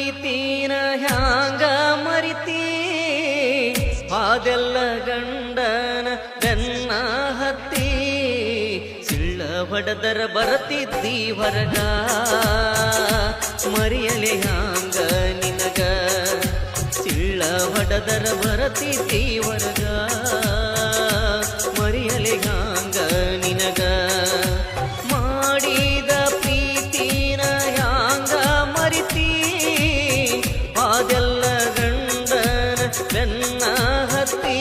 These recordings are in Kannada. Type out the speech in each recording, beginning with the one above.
ಪ್ರೀತಿನ ಹ್ಯಾಂಗ ಮರಿತಿ ಅದೆಲ್ಲ ಗಂಡನ ಬೆನ್ನ ಹತ್ತಿ ಸಿಳ್ಳ ಹೊಡೆದರ ಬರತಿದ್ದಿ ಹೊರಗ ಮರಿಯಲೆ ಹ್ಯಾಂಗ ನಿನಗ ಸಿಳ್ಳ ಹೊಡೆದರ ಬರತಿದ್ದಿ ಹೊರಗ ಮರಿಯಲೆ ಹ್ಯಾಂಗ ನಿನಗ ಮಾಡಿದ ಪ್ರೀತಿನ ಹ್ಯಾಂಗ ಮರಿತಿ ಅದೆಲ್ಲ ಗಂಡನ ಬೆನ್ನ ಹತ್ತಿ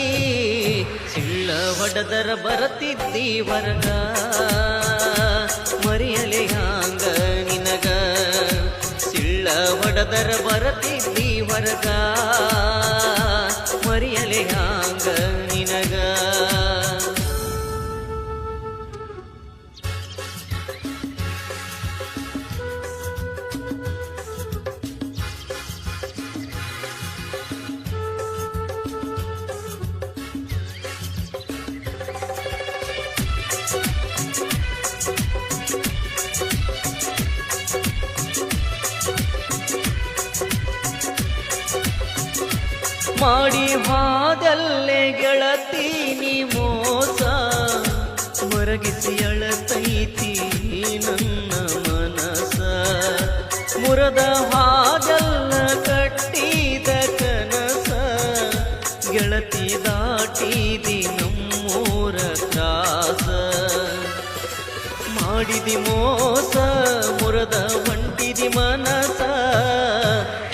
ಸಿಳ್ಳ ಹೊಡೆದರ ಬರತಿದ್ದಿ ಹೊರಗ ಮರಿಯಲೆ ಹ್ಯಾಂಗ ನಿನಗ ಸಿಳ್ಳ ಹೊಡೆದರ ಬರತಿದ್ದಿ ಹೊರಗ ಮರಿಯಲೆ ಹ್ಯಾಂಗ ನಿನಗ ಮಾಡಿ ಹಾದಲ್ಲೇ ಗೆಳತೀನಿ ಮೋಸ ಮರಗಿಸಿ ಅಳತೈತಿ ನನ್ನ ಮನಸ ಮುರದ ಹಾದಲ್ಲ ಕಟ್ಟಿದ ಕನಸ ಗೆಳತಿ ದಾಟಿದಿ ನಮ್ಮೂರ ತ್ರಾಸ ಮಾಡಿದಿ ಮೋಸ ಮುರದ ಹೊಂಟಿದಿ ಮನಸ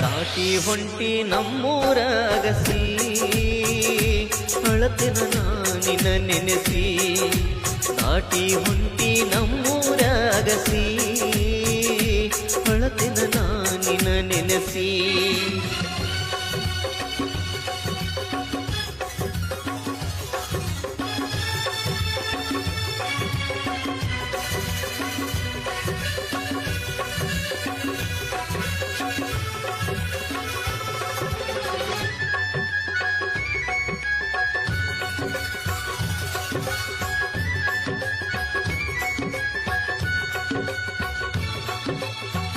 ದಾಟಿ ಹೊಂಟಿ ನಮ್ಮೂರ ಅಗಸಿ ಅಳತೆನ ನಾನಿನ ನೆನೆಸಿ ದಾಟಿ ಹೊಂಟಿ ನಮ್ಮೂರ ಅಗಸಿ ಅಳತೆನ ನಾನಿನ ನೆನೆಸಿ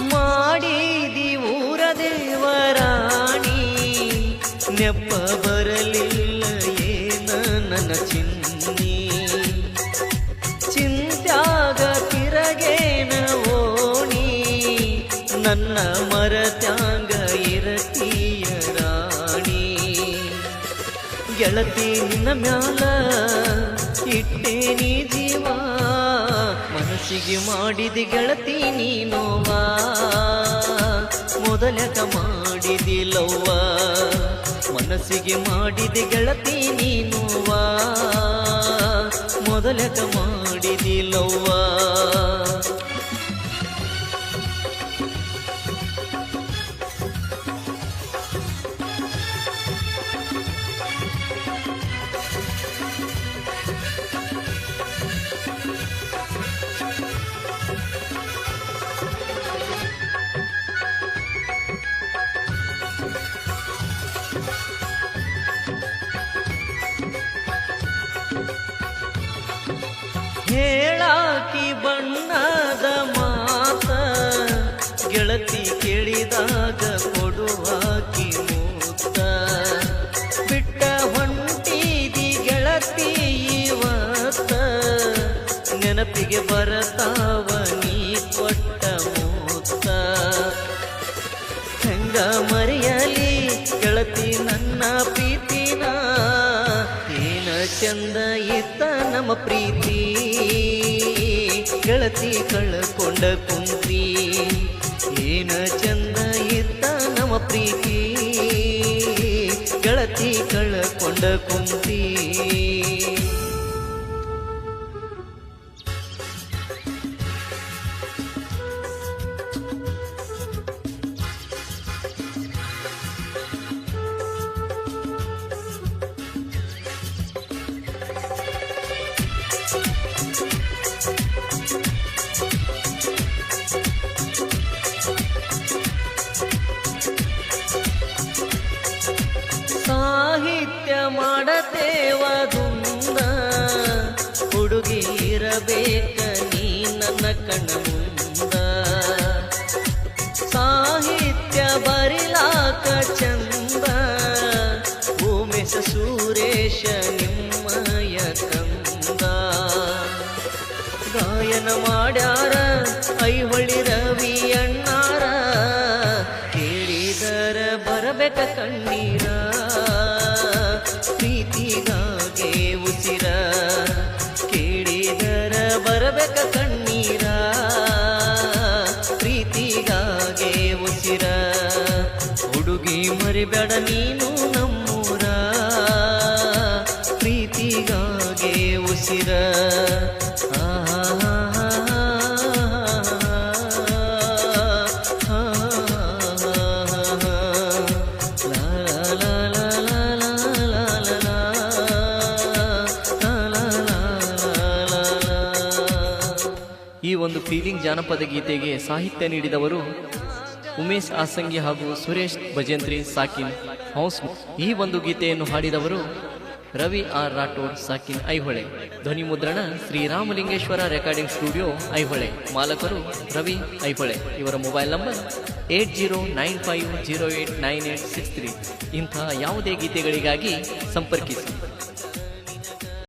ಮಾಡಿದಿ ಊರ ದೇವರಾಣಿ ನೆಪ್ಪ ಬರಲಿಲ್ಲ ಏನ ನನ್ನ ಚಿನ್ನಿ ಚಿಂತ್ಯಾಗ ತಿರಗೇನ ಓಣಿ ನನ್ನ ಮರತ್ಯಾಂಗ ಇರತೀಯ ರಾಣಿ ಗೆಳತಿ ನಿನ್ನ ಮ್ಯಾಲ ಇಟ್ಟೇನಿ ಜೀವ ಮನಸ್ಸಿಗೆ ಮಾಡಿದಿ ಗೆಳತಿ ನೀನೋವಾ ಮೊದಲಕ ಮಾಡಿದಿ ಲವ್ವ ಮನಸ್ಸಿಗೆ ಮಾಡಿದಿ ಗೆಳತಿ ನೀನೋವಾ ಮೊದಲಕ ಮಾಡಿದಿ ಲವ್ವ ಹೇಳಾಕಿ ಬಣ್ಣದ ಮಾತ ಗೆಳತಿ ಕೇಳಿದಾಗ ಕೊಡುವಾಕಿ ಮೂತ ಬಿಟ್ಟ ಹೊಂಟಿದಿ ಗೆಳತಿ ಇವತ್ತ ನೆನಪಿಗೆ ಬರತಾವ ನೀ ಕೊಟ್ಟ ಮೂತ ಹೆಂಗ ಮರೆಯಲಿ ಗೆಳತಿ ನನ್ನ ಪ್ರೀತಿನ ಏನ ಚಂದ ಇತ್ತ ನಮ್ಮ ಪ್ರೀತಿ ಗೆಳತಿ ಕಳ್ಕೊಂಡ ಕುಂತಿ ಏನ ಚಂದ ಇತ್ತ ನಮ್ಮ ಪ್ರೀತಿ ಗೆಳತಿ ಕಳ್ಕೊಂಡ ಕುಂತಿ ಸಾಹಿತ್ಯ ಮಾಡತೇವದುಂದ ಹುಡುಗಿ ಇರಬೇಕ ನೀ ನನ್ನ ಕಣ್ಣ ಮುಂದ ಸಾಹಿತ್ಯ ಬರಿಲ ಯಾಕ ಚಂದ ಉಮೇಶ ಸುರೇಶ ನಿಮ್ಮಯ ಕಂದ ಗಾಯನ ಮಾಡ್ಯಾರ ಐಹೊಳಿ ರವಿ ಅಣ್ಣಾರ ಕೇಳಿದರ ಬರಬೇಕ ಕಣ್ಣೀರ ಪ್ರೀತಿಗಾಗೆ ಉಸಿರ ಕೇಳಿದರ ಬರಬೇಕ ಕಣ್ಣೀರ ಪ್ರೀತಿಗಾಗೆ ಉಸಿರ ಹುಡುಗಿ ಮರಿಬೇಡ ನೀನು ನಮ್ಮೂರ ಪ್ರೀತಿಗಾಗೆ ಉಸಿರ ಈ ಒಂದು ಫೀಲಿಂಗ್ ಜಾನಪದ ಗೀತೆಗೆ ಸಾಹಿತ್ಯ ನೀಡಿದವರು ಉಮೇಶ್ ಆಸಂಗಿ ಹಾಗೂ ಸುರೇಶ್ ಭಜಂತ್ರಿ ಸಾಕಿನ್ ಹೌಸ್. ಈ ಒಂದು ಗೀತೆಯನ್ನು ಹಾಡಿದವರು ರವಿ ಆರ್ ರಾಠೋಡ್ ಸಾಕಿನ್ ಐಹೊಳೆ. ಧ್ವನಿ ಮುದ್ರಣ ಶ್ರೀರಾಮಲಿಂಗೇಶ್ವರ ರೆಕಾರ್ಡಿಂಗ್ ಸ್ಟುಡಿಯೋ ಐಹೊಳೆ. ಮಾಲಕರು ರವಿ ಐಹೊಳೆ. ಇವರ ಮೊಬೈಲ್ ನಂಬರ್ 8095089863. ಇಂತಹ ಯಾವುದೇ ಗೀತೆಗಳಿಗಾಗಿ ಸಂಪರ್ಕಿಸಿ.